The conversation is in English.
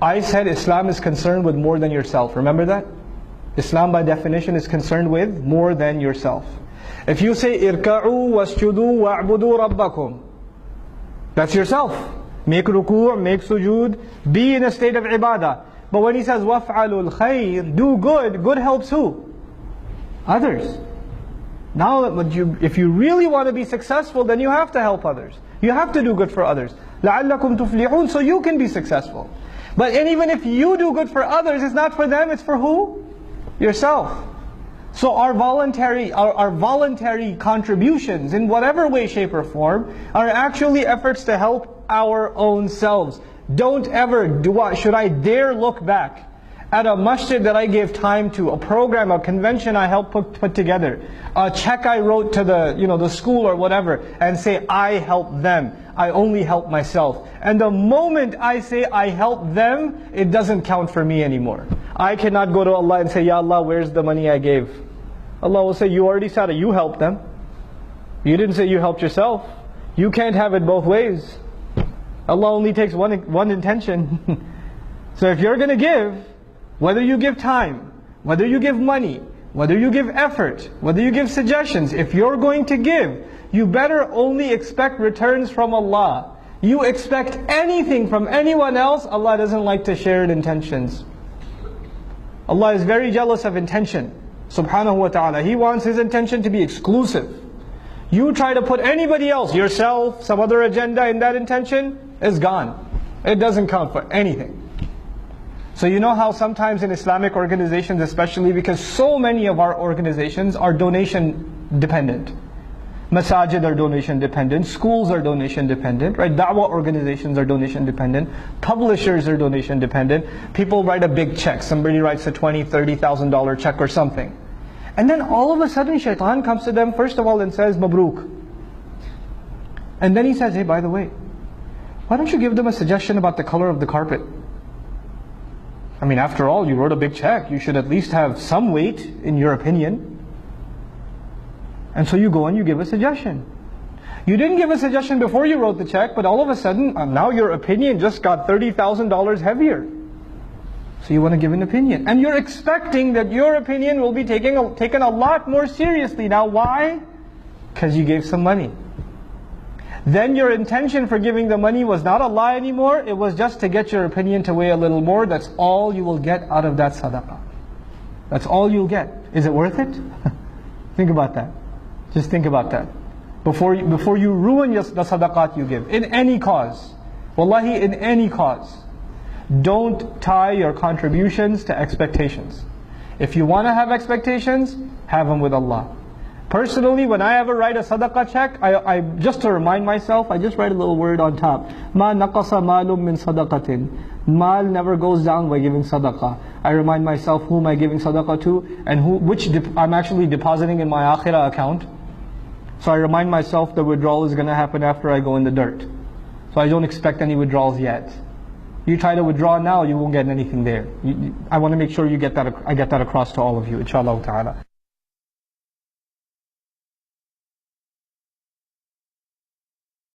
I said Islam is concerned with more than yourself. Remember that? Islam by definition is concerned with more than yourself. If you say irka'u wasjudu wa'budu rabbakum, that's yourself. Make ruku', make sujood, be in a state of ibadah. But when he says waf'alul khayr, do good, good helps who? Others. Now if you really want to be successful, then you have to help others. You have to do good for others. لَعَلَّكُمْ تُفْلِحُونَ, so you can be successful. But even if you do good for others, it's not for them, it's for who? Yourself. So our voluntary contributions in whatever way, shape or form are actually efforts to help our own selves. Don't ever, should I dare look back at a masjid that I gave time to, a program, a convention I helped put together, a check I wrote to the school or whatever, and say I helped them. I only help myself. And the moment I say I help them, it doesn't count for me anymore. I cannot go to Allah and say, Ya Allah, where's the money I gave? Allah will say, you already said it, you helped them. You didn't say you helped yourself. You can't have it both ways. Allah only takes one intention. So if you're going to give, whether you give time, whether you give money, whether you give effort, whether you give suggestions, if you're going to give, you better only expect returns from Allah. You expect anything from anyone else, Allah doesn't like to share in intentions. Allah is very jealous of intention, subhanahu wa ta'ala. He wants His intention to be exclusive. You try to put anybody else, yourself, some other agenda in that intention, is gone. It doesn't count for anything. So you know how sometimes in Islamic organizations, especially because so many of our organizations are donation dependent. Masajid are donation dependent, schools are donation dependent, right? Da'wah organizations are donation dependent, publishers are donation dependent. People write a big check, somebody writes a $20,000, $30,000 check or something. And then all of a sudden shaitan comes to them first of all and says, Mabruk. And then he says, hey, by the way, why don't you give them a suggestion about the color of the carpet? I mean, after all, you wrote a big check. You should at least have some weight in your opinion. And so you go and you give a suggestion. You didn't give a suggestion before you wrote the check, but all of a sudden, now your opinion just got $30,000 heavier. So you want to give an opinion. And you're expecting that your opinion will be taken a lot more seriously. Now why? Because you gave some money. Then your intention for giving the money was not Allah anymore. It was just to get your opinion to weigh a little more. That's all you will get out of that sadaqah. That's all you'll get. Is it worth it? Think about that. Just think about that. Before you ruin the sadaqat you give. In any cause. Wallahi, in any cause. Don't tie your contributions to expectations. If you want to have expectations, have them with Allah. Personally, when I ever write a sadaqah check, I just to remind myself, I just write a little word on top. Ma naqasa malum min sadaqatin. Mal never goes down by giving sadaqah. I remind myself who am I giving sadaqah to, and which I'm actually depositing in my akhirah account. So I remind myself the withdrawal is going to happen after I go in the dirt. So I don't expect any withdrawals yet. You try to withdraw now, you won't get anything there. I want to make sure I get that across to all of you, inshallah ta'ala.